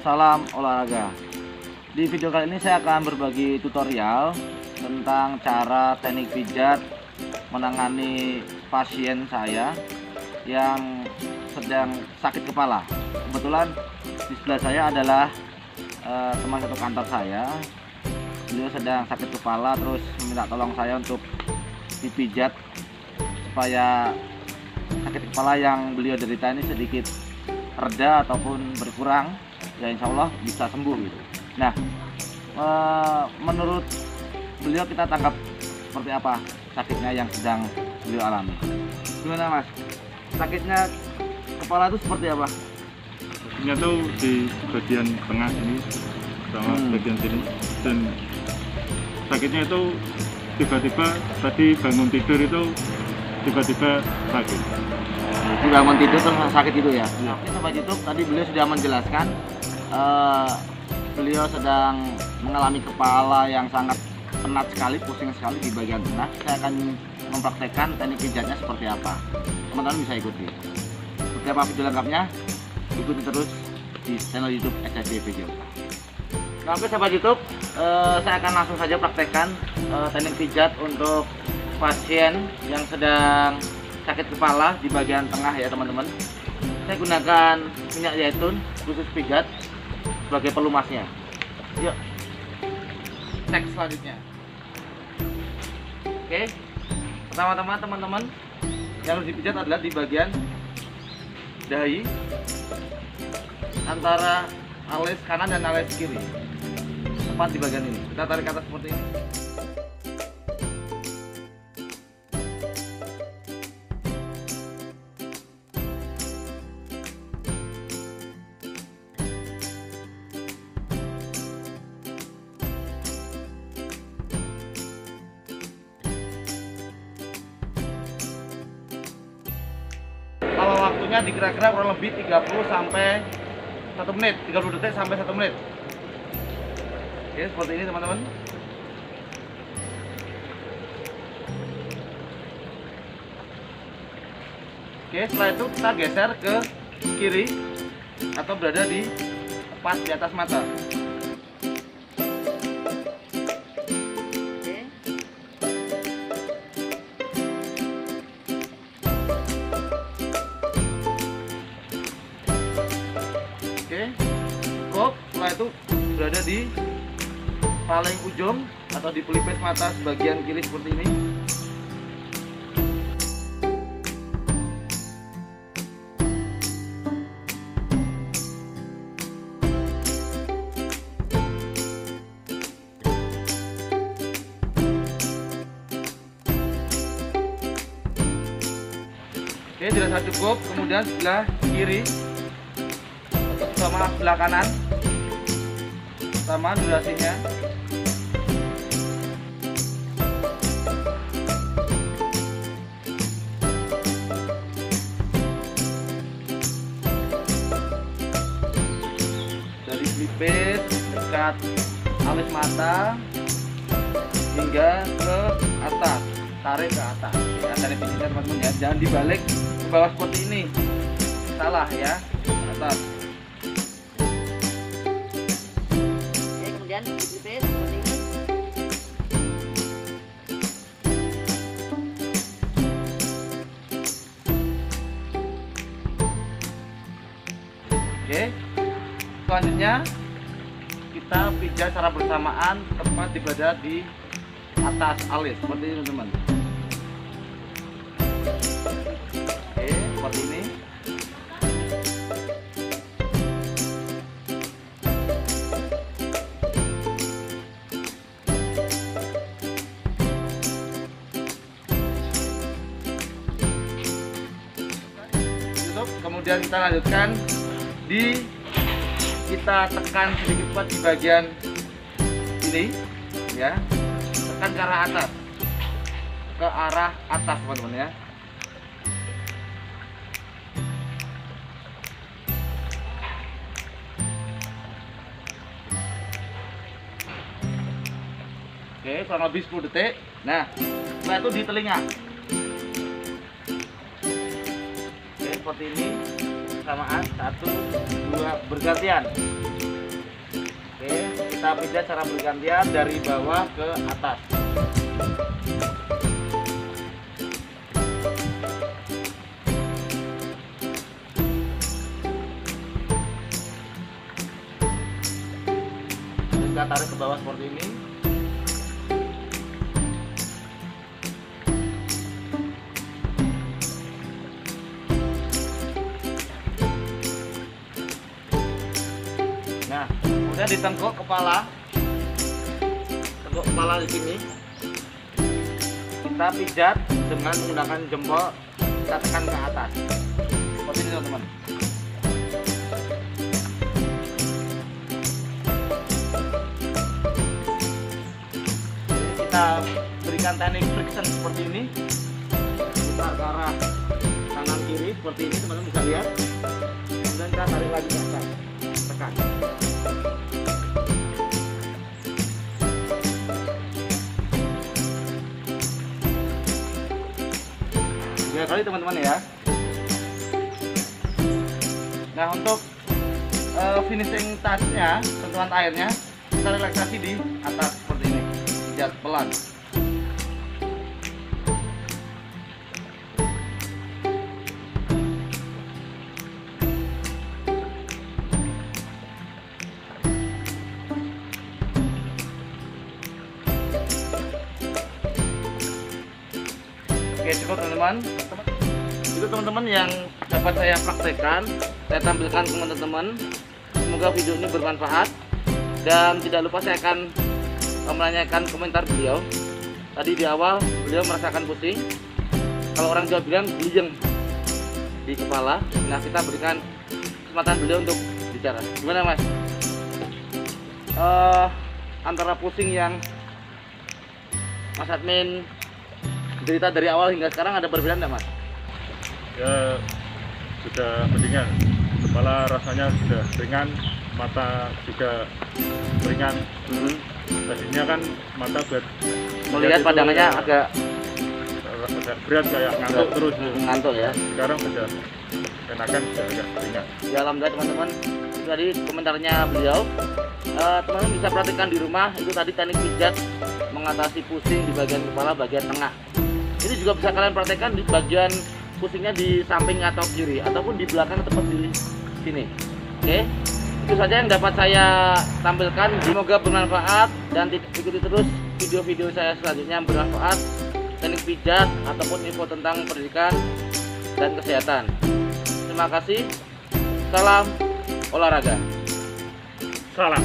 salam olahraga. Di video kali ini saya akan berbagi tutorial tentang cara teknik pijat menangani pasien saya yang sedang sakit kepala. Kebetulan di sebelah saya adalah teman satu kantor saya. Beliau sedang sakit kepala, terus meminta tolong saya untuk dipijat supaya sakit kepala yang beliau derita ini sedikit reda ataupun berkurang, ya insya Allah bisa sembuh gitu. Nah, menurut beliau kita tangkap seperti apa sakitnya yang sedang beliau alami. Gimana Mas? Sakitnya kepala itu seperti apa? Sakitnya tuh di bagian tengah ini sama bagian sini, dan sakitnya itu tiba-tiba tadi bangun tidur itu tiba-tiba sakit. Bangun tidur terus sakit itu ya? Oke Sobat YouTube, tadi beliau sudah menjelaskan beliau sedang mengalami kepala yang sangat penat sekali, pusing sekali di bagian tengah. Saya akan mempraktekkan teknik pijatnya seperti apa. Teman-teman bisa ikuti. Seperti apa video lengkapnya? Ikuti terus di channel YouTube SCD Video. Nah, oke Sobat YouTube, saya akan langsung saja praktekkan teknik pijat untuk pasien yang sedang sakit kepala di bagian tengah ya teman-teman. Saya gunakan minyak zaitun khusus pijat sebagai pelumasnya. Yuk, cek selanjutnya. Oke, pertama-tama teman-teman yang harus dipijat adalah di bagian dahi antara alis kanan dan alis kiri, tepat di bagian ini. Kita tarik ke atas seperti ini. Kalau waktunya dikira-kira kurang lebih 30 sampai 1 menit, 30 detik sampai 1 menit. Oke, seperti ini teman-teman. Oke, setelah itu kita geser ke kiri atau berada di tepat di atas mata. Cukup. Setelah itu berada di paling ujung atau di pelipis mata sebagian kiri seperti ini. Oke, dirasa cukup. Kemudian sebelah kiri sama sebelah kanan sama durasinya. Dari pelipis dekat alis mata hingga ke atas, tarik ke atas ya, tarik pijatnya teman-teman ya, jangan dibalik ke bawah seperti ini, salah ya, atas. Kemudian dipipis seperti ini. Oke, selanjutnya kita pijat secara bersamaan tepat berada di atas alis seperti ini teman-teman. Oke, seperti ini. Kemudian kita lanjutkan kita tekan sedikit kuat di bagian ini ya, tekan ke arah atas teman-teman ya. Oke, kurang lebih 10 detik. Nah, setelah itu di telinga. Oke, seperti ini, samaan, 1, 2, bergantian. Kita pijat secara bergantian dari bawah ke atas. Kita tarik ke bawah seperti ini. Nah, kemudian ditengkuk kepala, tengkuk kepala di sini. Kita pijat dengan menggunakan jempol, kita tekan ke atas. Seperti ini teman-teman. Kita berikan teknik friction seperti ini. Putar ke arah kanan kiri seperti ini, teman-teman bisa lihat. Kemudian kita tarik lagi ke atas, tekan. Tiga kali teman-teman ya. Nah, untuk finishing touch-nya, sentuhan airnya, kita relaksasi di atas seperti ini. Pijat pelan. Oke, cukup teman-teman. Itu teman-teman yang dapat saya praktekkan, saya tampilkan ke teman-teman. Semoga video ini bermanfaat. Dan tidak lupa saya akan menanyakan komentar beliau. Tadi di awal beliau merasakan pusing. Kalau orang Jawa bilang buyeng di kepala. Nah, kita berikan kesempatan beliau untuk bicara. Gimana Mas? Antara pusing yang Mas Admin cerita dari awal hingga sekarang ada perbedaan nggak Mas? Ya sudah mendingan, kepala rasanya sudah ringan, mata juga ringan. Tadinya kan mata buat Melihat pandangannya agak berat kayak ngantuk terus. Ngantuk ya. Sekarang sudah enakan, sudah agak ringan. Ya alhamdulillah teman-teman. Itu tadi komentarnya beliau. Teman-teman bisa praktikkan di rumah. Itu tadi teknik pijat mengatasi pusing di bagian kepala bagian tengah. Ini juga bisa kalian praktekkan di bagian pusingnya di samping atau kiri ataupun di belakang tepat di sini. Oke, itu saja yang dapat saya tampilkan. Semoga bermanfaat dan ikuti terus video-video saya selanjutnya yang bermanfaat, teknik pijat ataupun info tentang pendidikan dan kesehatan. Terima kasih. Salam olahraga. Salam.